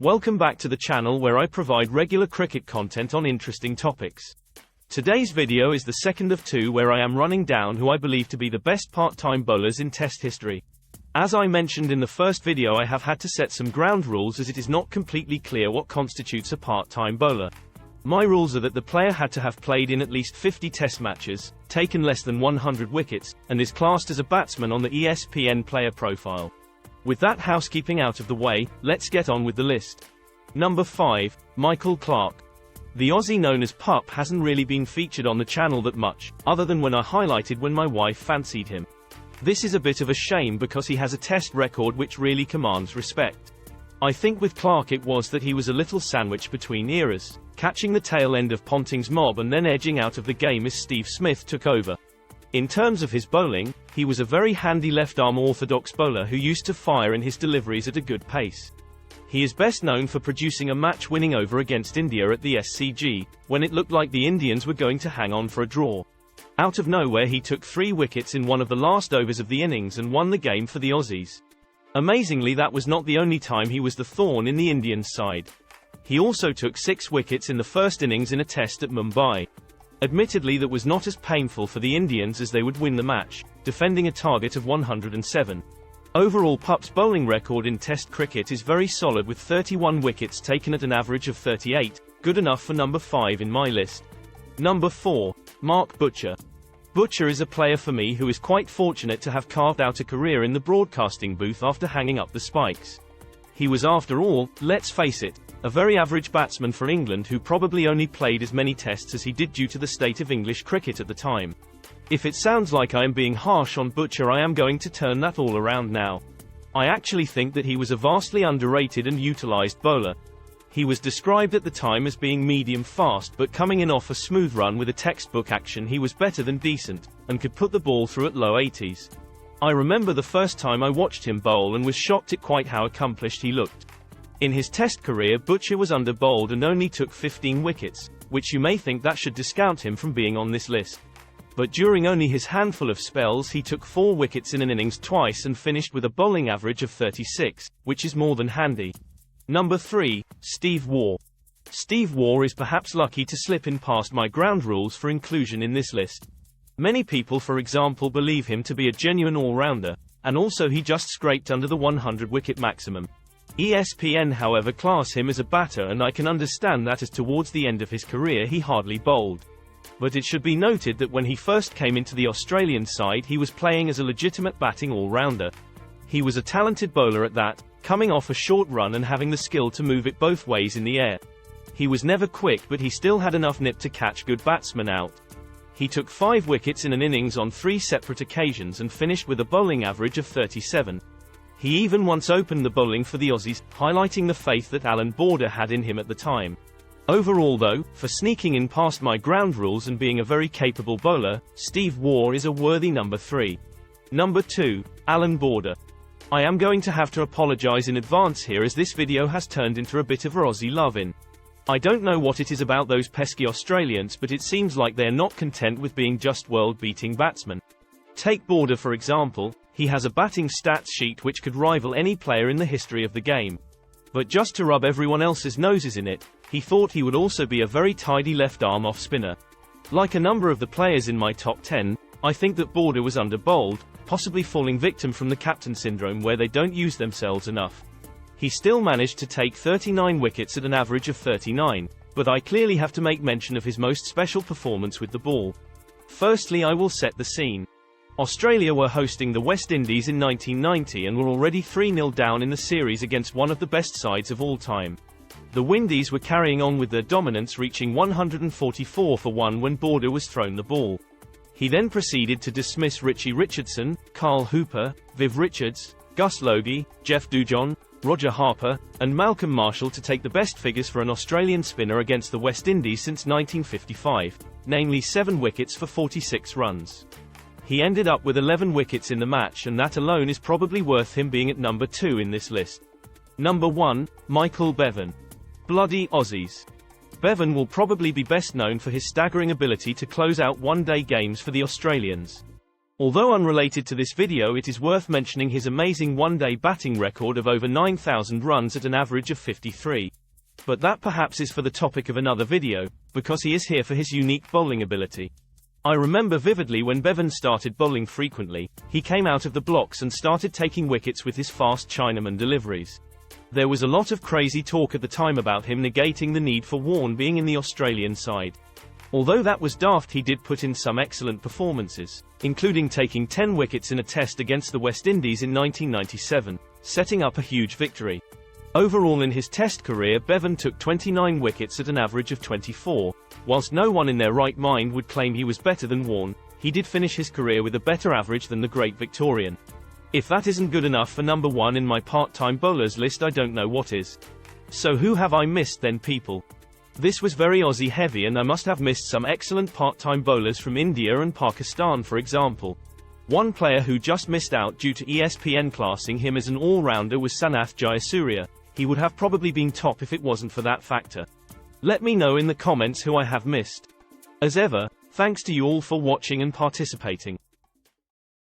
Welcome back to the channel where I provide regular cricket content on interesting topics. Today's video is the second of two where I am running down who I believe to be the best part-time bowlers in Test history. As I mentioned in the first video, I have had to set some ground rules as it is not completely clear what constitutes a part-time bowler. My rules are that the player had to have played in at least 50 Test matches, taken less than 100 wickets, and is classed as a batsman on the ESPN player profile. With that housekeeping out of the way, let's get on with the list. Number 5, Michael Clarke. The Aussie known as Pup hasn't really been featured on the channel that much, other than when I highlighted when my wife fancied him. This is a bit of a shame because he has a Test record which really commands respect. I think with Clarke it was that he was a little sandwich between eras, catching the tail end of Ponting's mob and then edging out of the game as Steve Smith took over. In terms of his bowling, he was a very handy left-arm orthodox bowler who used to fire in his deliveries at a good pace. He is best known for producing a match-winning over against India at the SCG, when it looked like the Indians were going to hang on for a draw. Out of nowhere he took 3 wickets in one of the last overs of the innings and won the game for the Aussies. Amazingly, that was not the only time he was the thorn in the Indians' side. He also took 6 wickets in the first innings in a test at Mumbai. Admittedly, that was not as painful for the Indians as they would win the match, defending a target of 107. Overall, Pup's bowling record in Test cricket is very solid with 31 wickets taken at an average of 38, good enough for number 5 in my list. Number 4, Mark Butcher. Butcher is a player for me who is quite fortunate to have carved out a career in the broadcasting booth after hanging up the spikes. He was, after all, let's face it, a very average batsman for England who probably only played as many tests as he did due to the state of English cricket at the time. If it sounds like I am being harsh on Butcher, I am going to turn that all around now. I actually think that he was a vastly underrated and utilised bowler. He was described at the time as being medium fast, but coming in off a smooth run with a textbook action he was better than decent, and could put the ball through at low 80s. I remember the first time I watched him bowl and was shocked at quite how accomplished he looked. In his Test career, Butcher was under-bowled and only took 15 wickets, which you may think that should discount him from being on this list. But during only his handful of spells he took 4 wickets in an innings twice and finished with a bowling average of 36, which is more than handy. Number 3, Steve Waugh. Steve Waugh is perhaps lucky to slip in past my ground rules for inclusion in this list. Many people, for example, believe him to be a genuine all-rounder, and also he just scraped under the 100 wicket maximum. ESPN however class him as a batter, and I can understand that as towards the end of his career he hardly bowled. But it should be noted that when he first came into the Australian side he was playing as a legitimate batting all-rounder. He was a talented bowler at that, coming off a short run and having the skill to move it both ways in the air. He was never quick, but he still had enough nip to catch good batsmen out. He took 5 wickets in an innings on 3 separate occasions and finished with a bowling average of 37. He even once opened the bowling for the Aussies, highlighting the faith that Allan Border had in him at the time. Overall though, for sneaking in past my ground rules and being a very capable bowler, Steve Waugh is a worthy number 3. Number 2, Allan Border. I am going to have to apologise in advance here as this video has turned into a bit of a Aussie love-in. I don't know what it is about those pesky Australians, but it seems like they're not content with being just world-beating batsmen. Take Border for example. He has a batting stats sheet which could rival any player in the history of the game. But just to rub everyone else's noses in it, he thought he would also be a very tidy left-arm off-spinner. Like a number of the players in my top 10, I think that Border was under-bowled, possibly falling victim from the captain syndrome where they don't use themselves enough. He still managed to take 39 wickets at an average of 39, but I clearly have to make mention of his most special performance with the ball. Firstly, I will set the scene. Australia were hosting the West Indies in 1990 and were already 3-0 down in the series against one of the best sides of all time. The Windies were carrying on with their dominance, reaching 144 for 1 when Border was thrown the ball. He then proceeded to dismiss Richie Richardson, Carl Hooper, Viv Richards, Gus Logie, Jeff Dujon, Roger Harper, and Malcolm Marshall to take the best figures for an Australian spinner against the West Indies since 1955, namely 7 wickets for 46 runs. He ended up with 11 wickets in the match, and that alone is probably worth him being at number 2 in this list. Number 1, Michael Bevan. Bloody Aussies. Bevan will probably be best known for his staggering ability to close out one-day games for the Australians. Although unrelated to this video, it is worth mentioning his amazing one-day batting record of over 9,000 runs at an average of 53. But that perhaps is for the topic of another video, because he is here for his unique bowling ability. I remember vividly when Bevan started bowling frequently, he came out of the blocks and started taking wickets with his fast Chinaman deliveries. There was a lot of crazy talk at the time about him negating the need for Waugh being in the Australian side. Although that was daft, he did put in some excellent performances, including taking 10 wickets in a test against the West Indies in 1997, setting up a huge victory. Overall in his test career, Bevan took 29 wickets at an average of 24. Whilst no one in their right mind would claim he was better than Waugh, he did finish his career with a better average than the great Victorian. If that isn't good enough for number 1 in my part-time bowlers list, I don't know what is. So who have I missed then, people? This was very Aussie heavy, and I must have missed some excellent part-time bowlers from India and Pakistan, for example. One player who just missed out due to ESPN classing him as an all-rounder was Sanath Jayasuriya. He would have probably been top if it wasn't for that factor. Let me know in the comments who I have missed. As ever, thanks to you all for watching and participating.